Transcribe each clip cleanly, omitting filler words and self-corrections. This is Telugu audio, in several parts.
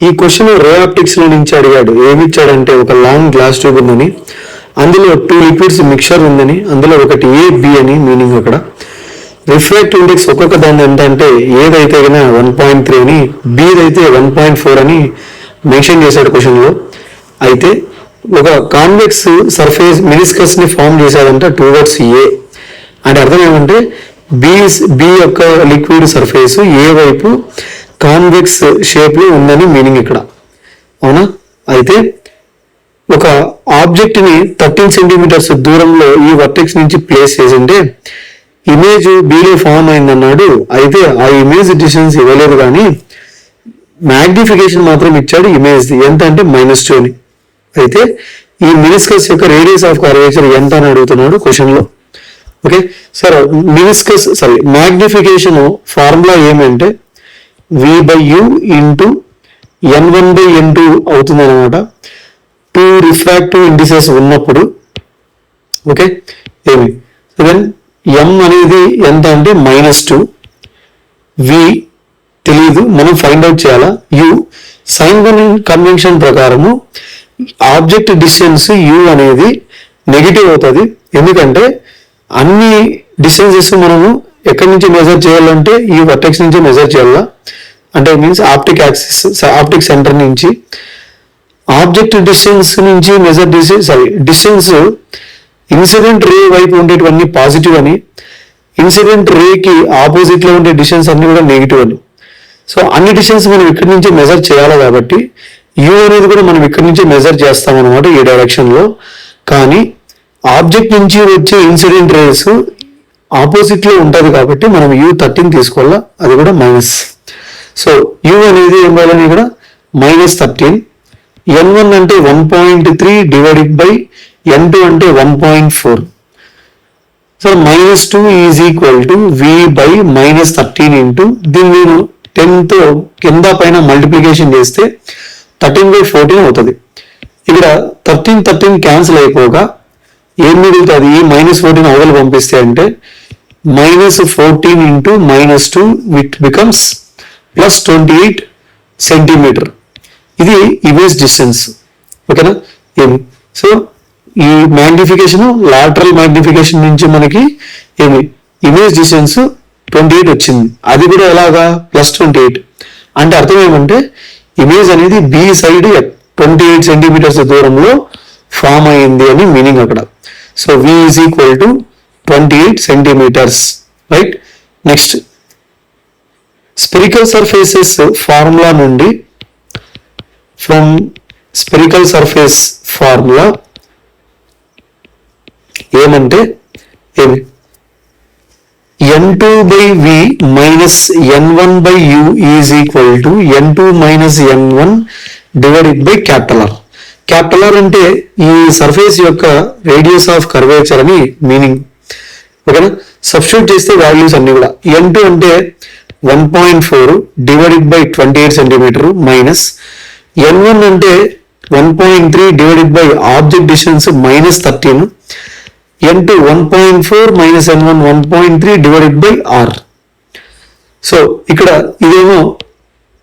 ఈ క్వశ్చన్ రే ఆప్టిక్స్ లో నుంచి అడిగాడు. ఏమి ఇచ్చాడంటే ఒక లాంగ్ గ్లాస్ ట్యూబ్ ఉందని, అందులో 2 లిక్విడ్స్ మిక్చర్ ఉందని, అందులో ఒకటి ఏ బి అని మీనింగ్. అక్కడ రిఫ్రాక్టివ్ ఇండెక్స్ ఒక్కొక్క దాని ఎంత అంటే ఏదైతే కన్నా 1.3 అని, బిదైతే 1.4 అని మెన్షన్ చేశాడు క్వశ్చన్లో. అయితే ఒక కాన్వెక్స్ సర్ఫేస్ మెనిస్కస్ ని ఫామ్ చేశాడంట టువర్డ్స్ ఏ. అంటే అర్థం ఏమంటే బి యొక్క లిక్విడ్ సర్ఫేస్ ఏ వైపు కాన్వెక్స్ షేప్ లో ఉందని మీనింగ్ ఇక్కడ. అవునా? అయితే ఒక ఆబ్జెక్ట్ ని 13 సెంటీమీటర్స్ దూరంలో ఈ వర్టెక్స్ నుంచి ప్లేస్ చేసింటే ఇమేజ్ బిలో ఫామ్ అయిందన్నాడు. అయితే ఆ ఇమేజ్ డిస్టెన్స్ ఇవ్వలేదు, కానీ మ్యాగ్నిఫికేషన్ మాత్రం ఇచ్చాడు ఇమేజ్ ఎంత అంటే -2 అని. అయితే ఈ మెనిస్కస్ యొక్క రేడియస్ ఆఫ్ కర్వేచర్ ఎంత అని అడుగుతున్నాడు క్వశ్చన్ లో. ఓకే సార్, మ్యాగ్నిఫికేషన్ ఫార్ములా ఏమంటే V/U ఇంటూ N1/N2 అవుతుంది అనమాట. 2 రిఫ్రాక్టివ్ ఇండిసెస్ ఉన్నప్పుడు. ఓకే, ఏమి దెన్ M అనేది ఎంత అంటే -2, V తెలీదు, మనం ఫైండ్ అవుట్ చేయాలా. U సైన్ కన్వెన్షన్ ప్రకారము ఆబ్జెక్ట్ డిస్టెన్స్ U అనేది నెగిటివ్ అవుతుంది. ఎందుకంటే అన్ని డిస్టెన్సెస్ మనము ఎక్కడి నుంచి మెజర్ చేయాలంటే ఈ వర్టెక్స్ నుంచి మెజర్ చేయాలా. అంటే means optic axis, optic centre నుంచి ఆబ్జెక్ట్ డిస్టెన్స్ నుంచి మెజర్ డిస్టెన్స్ ఇన్సిడెంట్ రే వైపు ఉండేటివన్నీ పాజిటివ్ అని, ఇన్సిడెంట్ రేకి ఆపోజిట్ లో ఉండే డిస్టెన్స్ అన్ని కూడా నెగిటివ్ అని. సో అన్ని డిస్టెన్స్ మనం ఇక్కడి నుంచి మెజర్ చేయాలి కాబట్టి U అనేది కూడా మనం ఇక్కడి నుంచి మెజర్ చేస్తాం అనమాట ఈ డైరెక్షన్ లో. కానీ ఆబ్జెక్ట్ నుంచి వచ్చే ఇన్సిడెంట్ రేస్ ఆపోజిట్ లో ఉంటది కాబట్టి మనం U13 తీసుకోవాలా, అది కూడా మైనస్. సో U అనేది ఏం కావాలని ఇక్కడ -13. N1 అంటే 1.3 డివైడెడ్ బై N2 అంటే 1.4. So -2 is equal to V/- 13 into దీన్ని నేను 10తో కింద పైన మల్టిప్లికేషన్ చేస్తే 13/14 అవుతుంది. ఇక్కడ 13 క్యాన్సిల్ అయిపోగా ఏం మిగులుతుంది? ఈ -14 అవతల పంపిస్తే అంటే -14 ఇంటూ -2 విచ్ బికమ్స్ +28 సెంటీమీటర్. ఇది ఇమేజ్ డిస్టెన్స్. ఓకేనా? ఏమి సో ఈ మ్యాగ్నిఫికేషన్ లాటరల్ మ్యాగ్నిఫికేషన్ నుంచి మనకి ఏమి ఇమేజ్ డిస్టెన్స్ 28 వచ్చింది. అది కూడా ఎలాగా +28 అంటే అర్థం ఏమంటే ఇమేజ్ అనేది బి సైడ్ 28 సెంటీమీటర్స్ దూరంలో ఫామ్ అయింది అని మీనింగ్ అక్కడ. So V is equal to 28 centimeters. Right. Next spherical surfaces formula నుండి, ఫ్రమ్ స్పెరికల్ సర్ఫేస్ ఫార్ములా ఏమంటే ఏమి N2/V minus N1/U is equal to N2 minus N1 divided by capital R. Capital R అంటే ఈ సర్ఫేస్ యొక్క రేడియస్ ఆఫ్ కర్వేచర్ అని మీనింగ్. ఓకేనా? సబ్స్టిట్యూట్ చేస్తే వాల్యూస్ అన్ని కూడా N2 అంటే 1.4 divided by 28 centimetre minus N1 అంటే 1.3 divided by object distance -13 N2 1.4 minus N1 1.3 divided by R. So ఇక్కడ ఇదేమో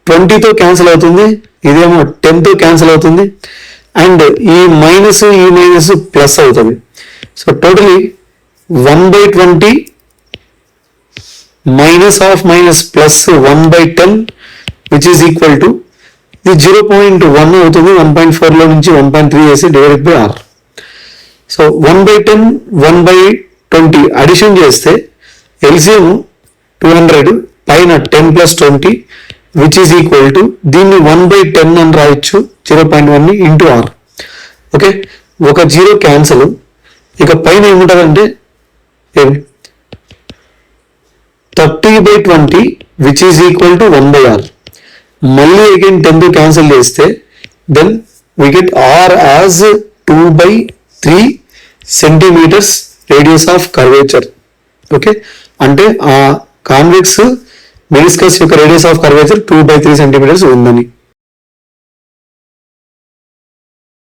20తో క్యాన్సిల్ అవుతుంది, ఇదేమో 10తో క్యాన్సిల్ అవుతుంది, అండ్ ఈ మైనస్ ఈ మైనస్ ప్లస్ అవుతుంది. So totally 1/20 minus of minus plus 1/10 which is equal to ఇది 0.1 అవుతుంది. 1.4 లో నుంచి 1.3 వేసి divided by R. So 1/10 1/20 addition చేస్తే ఎల్సిఎం 200 పైన 10 + 20 విచ్ ఈజ్ ఈక్వల్ టు దీన్ని 1/10 అని రాయొచ్చు 0.1 ఇంటూ R. ఓకే, ఒక 0 క్యాన్సల్. ఇక పైన ఏముంటుందంటే 30/20 which is equal to 1/R. మళ్ళీ అగైన్ 10తో క్యాన్సిల్ చేస్తే then we get R as 2/3 centimeters radius of curvature. Okay, అంటే ఆ కాన్వెక్స్ మెనిస్కస్ యొక్క రేడియస్ ఆఫ్ కర్వేచర్ 2/3 సెంటీమీటర్స్ ఉందని.